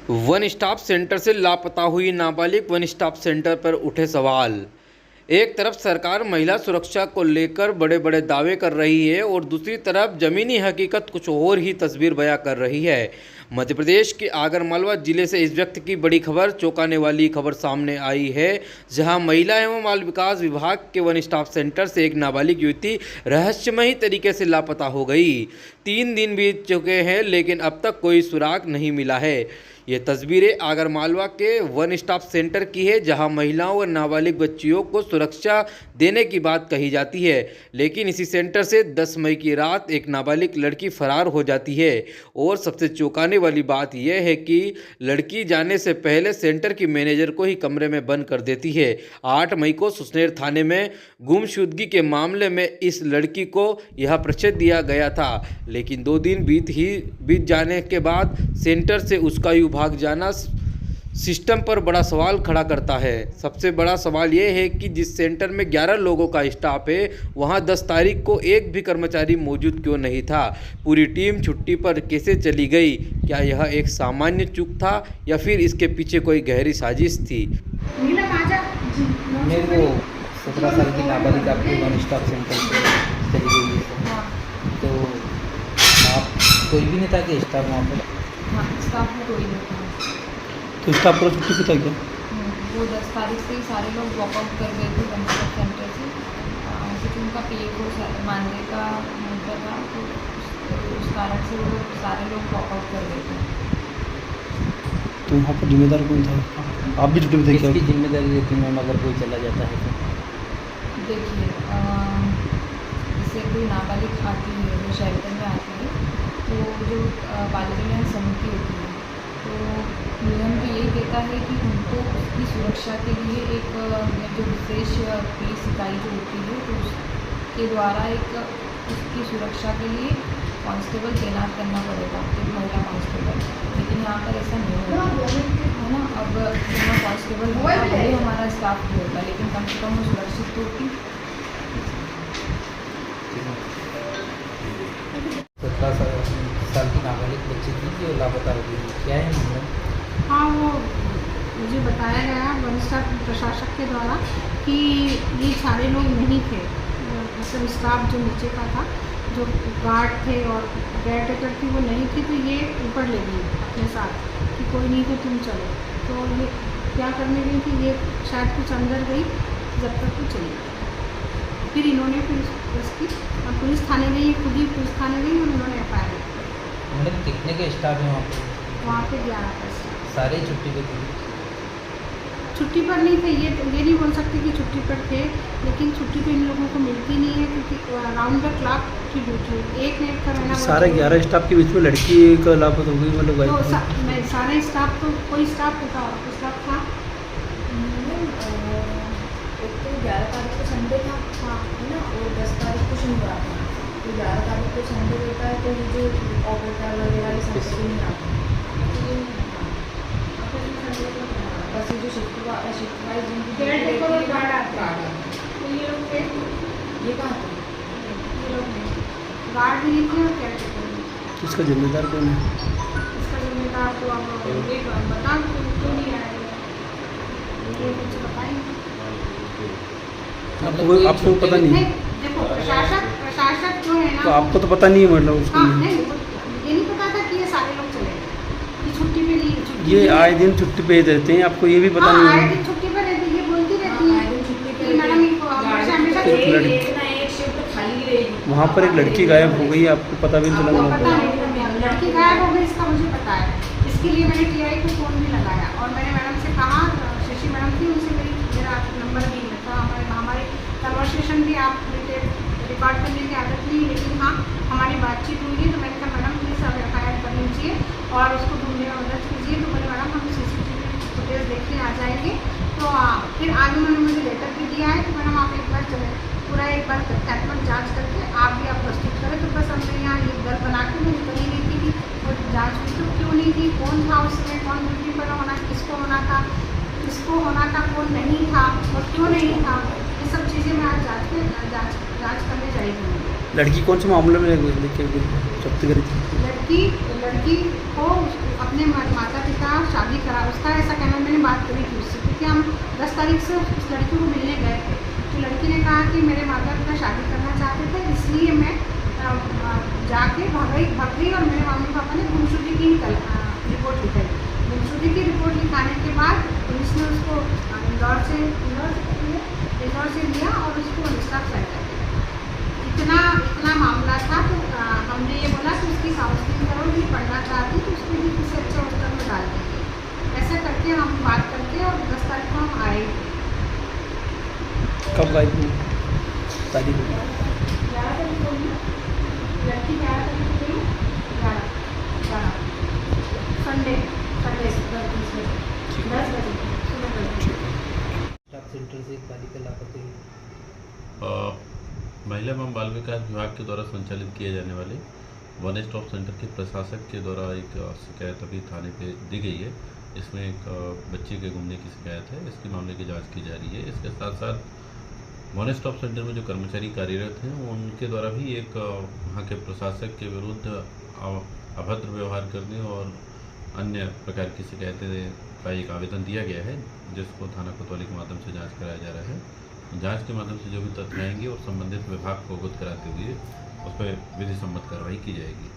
One stop centre से लापता हुई नाबालिग, वन स्टॉप सेंटर पर उठे सवाल। एक तरफ सरकार महिला सुरक्षा को लेकर बड़े बड़े दावे कर रही है और दूसरी तरफ ज़मीनी हकीकत कुछ और ही तस्वीर बयां कर रही है। मध्य प्रदेश के आगरमालवा जिले से इस व्यक्ति की बड़ी खबर, चौंकाने वाली खबर सामने आई है, जहां महिला एवं बाल विकास विभाग के वन स्टॉप सेंटर से एक नाबालिग युवती रहस्यमयी तरीके से लापता हो गई। 3 दिन बीत चुके हैं लेकिन अब तक कोई सुराग नहीं मिला है। ये तस्वीरें आगरमालवा के वन स्टॉप सेंटर की है, जहां महिलाओं और नाबालिग बच्चियों को सुरक्षा देने की बात कही जाती है, लेकिन इसी सेंटर से 10 मई की रात एक नाबालिग लड़की फरार हो जाती है। और सबसे चौंकाने वाली बात यह है कि लड़की जाने से पहले सेंटर की मैनेजर को ही कमरे में बंद कर देती है। 8 मई को सुसनेर थाने में गुमशुदगी के मामले में इस लड़की को यह प्रच्छेद दिया गया था, लेकिन 2 दिन बीत जाने के बाद सेंटर से उसका भाग जाना सिस्टम पर बड़ा सवाल खड़ा करता है। सबसे बड़ा सवाल यह है कि जिस सेंटर में 11 लोगों का स्टाफ है, वहां 10 तारीख को एक भी कर्मचारी मौजूद क्यों नहीं था? पूरी टीम छुट्टी पर कैसे चली गई? क्या यह एक सामान्य चूक था या फिर इसके पीछे कोई गहरी साजिश थी? मेरे को 17 साल की नाबालिग आपके वन स्टॉप सेंटर से चली गई है, तो आप कोई भी नहीं था कि स्टाफ वहाँ पर? हाँ, स्टाफ में कोई नहीं था। तो स्टाफ पूरा छुट्टी पे था क्या? वो 10 तारीख से ही सारे लोग वॉकआउट कर गए थे वन स्टॉप सेंटर से, क्योंकि उनका पीए को मानने का मुद्दा था, तो उस कारण से वो सारे लोग वॉकआउट कर गए थे। तो वहाँ पर जिम्मेदार कौन था? आप भी छुट्टी में थे क्या? किसकी जिम्मेदारी रहती है मैम अगर कोई चला जाता है तो? देखिए, जैसे कोई नाबालिग आती है, जो शेल्टर में आती है, तो जो बाल कल्याण समिति होती है, तो नियम तो यही कहता है कि उनको उसकी सुरक्षा के लिए एक जो विशेष पुलिस इकाई जो होती है, तो उसके द्वारा एक उसकी सुरक्षा के लिए कांस्टेबल तैनात करना पड़ेगा, एक महिला कांस्टेबल। लेकिन यहाँ पर ऐसा नहीं होता है ना। अब यहाँ कांस्टेबल होता है, हमारा स्टाफ भी होता, लेकिन कम से कम वो सुरक्षित तो होती। 17 साल की नाबालिग बच्ची थी जो लापता हो गई, क्या है मामला? हाँ, वो मुझे बताया गया वन स्टाफ प्रशासक के द्वारा कि ये सारे लोग नहीं थे, मतलब स्टाफ जो नीचे का था, जो गार्ड थे और केयर टेकर थी, वो नहीं थी, तो ये ऊपर ले गई अपने साथ कि कोई नहीं तो तुम चलो। तो ये क्या करने गई थी, ये शायद कुछ अंदर गई, जब तक वो चली गई। फिर इन्होंने उसकी पुलिस थाने गई, खुद ही पुलिस थाने गई और उन्होंने FIR किया। मैडम कितने के स्टाफ है वहाँ पे 11 का स्टाफ। सारे छुट्टी पे थे? छुट्टी पर नहीं थे, ये नहीं बोल सकते कि छुट्टी पर थे, लेकिन छुट्टी तो इन लोगों को मिलती नहीं है, क्योंकि राउंड द क्लॉक की ड्यूटी एक मिनट का रहना। सारे 11 स्टाफ के बीच में लड़की का लापता हो गई, मतलब तो सारे स्टाफ, तो कोई स्टाफ होता स्टाफ था। एक तो 11 तारीख को संडे था, है ना, और 10 तारीख को शनिवार था। तो 11 तारीख को संडे रहता है, तो ये जो ऑपरेटर वगैरह ये सब नहीं आते, बस ये जो शिफ्ट वाइज जिनकी तो ये लोग थे, ये कहाँ थे? ये लोग गार्ड भी नहीं थे और केयर टेकर भी। इसका जिम्मेदार कौन है? इसका जिम्मेदार तो आप ये बता क्यों नहीं आए, ये कुछ बताएंगे। आपको पता नहीं? देखो, प्रशासक जो है ना, तो आपको तो पता नहीं है मतलब उसको? हाँ, नहीं, ये नहीं पता था कि ये सारे लोग चले गए, ये छुट्टी पे नहीं। ये आए दिन छुट्टी पे रहते हैं, आपको ये भी पता हाँ, नहीं आए है? दिन छुट्टी पर रहती है, ये बोलती रहती है मैडम इनको हमेशा एक शिफ्ट खाली रहेगी। वहाँ पर एक लड़की गायब हो गई, आपको पता भी नहीं चला? पता नहीं, लड़की गायब हो गई इसका मुझे पता है। इसके लिए मैंने TI को फ़ोन भी लगाया और मैंने मैडम से कहा, शशि मैडम थी, उनसे मेरा नंबर भी था, हमारे कन्वर्सेशन भी आप रिकॉर्ड करने की आदत नहीं, लेकिन हाँ हमारी बातचीत हुई है। तो मैंने कहा मैडम प्लीज़ आप FIR कर लीजिए और उसको ढूंढने में मदद कीजिए। तो बोले मैडम हम CCTV फुटेज देखने आ जाएंगे। तो फिर आगे उन्होंने मुझे लेटर भी दिया है, तो मैडम आप एक बार चले पूरा एक बार तथ्यात्मक जांच करके आप भी आप प्रस्तुत करें। तो बस हमने यहाँ ये दल बना के मुझे कही नहीं थी कि वो जाँच हुई तो क्यों नहीं थी, कौन था उसमें, कौन ड्यूटी पर होना, किसको होना था, कौन नहीं था और क्यों नहीं था, ये सब चीज़ें मैं आज जाँच करने जाएगी। लड़की कौन से मामले में जब्त करी थी? लड़की को अपने माता पिता था ऐसा कहना, मैंने बात करी थी उससे, क्योंकि हम 10 तारीख से उस लड़की को मिलने गए थे। तो लड़की ने कहा कि मेरे माता पिता शादी करना चाहते थे, इसलिए मैं जाके भाग गई और मेरे मम्मी पापा ने गुमशुदगी की रिपोर्ट लिखाई। गुमशुदगी की रिपोर्ट लिखाने के बाद पुलिस ने उसको इंदौर से लिया और उसको डिस्टर्ब सेंटर दिया। इतना मामला था। तो हमने ये बोला कि उसकी काउंसलिंग करो, भी पढ़ना चाहती तो उसको भी किसी अच्छे हॉस्टल में डाल देंगे। ऐसा करके हम बात करके और 10 तारीख को हम आए। कब आई थी शादी को? 11 तारीख को लड़की 11 तारीख को गई, 11 संडे 10 बजे सुबह 10 बजे। स्टाफ सेंटर से एक बालिका लापता हुई। महिला एवं बाल विकास विभाग के द्वारा संचालित किए जाने वाले वन स्टॉप सेंटर के प्रशासक के द्वारा एक शिकायत अभी थाने पे दी गई है। इसमें एक बच्चे के गुमने की शिकायत है। इसके मामले की जांच की जा रही है। इसके साथ साथ वन स्टॉप सेंटर में जो कर्मचारी कार्यरत हैं उनके द्वारा भी एक वहाँ के प्रशासक के विरुद्ध अभद्र व्यवहार करने और अन्य प्रकार की शिकायतें का एक आवेदन दिया गया है, जिसको थाना कोतवाली के माध्यम से जांच कराया जा रहा है। जांच के माध्यम से जो भी तथ्य आएंगे और संबंधित विभाग को अवगत कराते हुए उस पर विधि सम्मत कार्रवाई की जाएगी।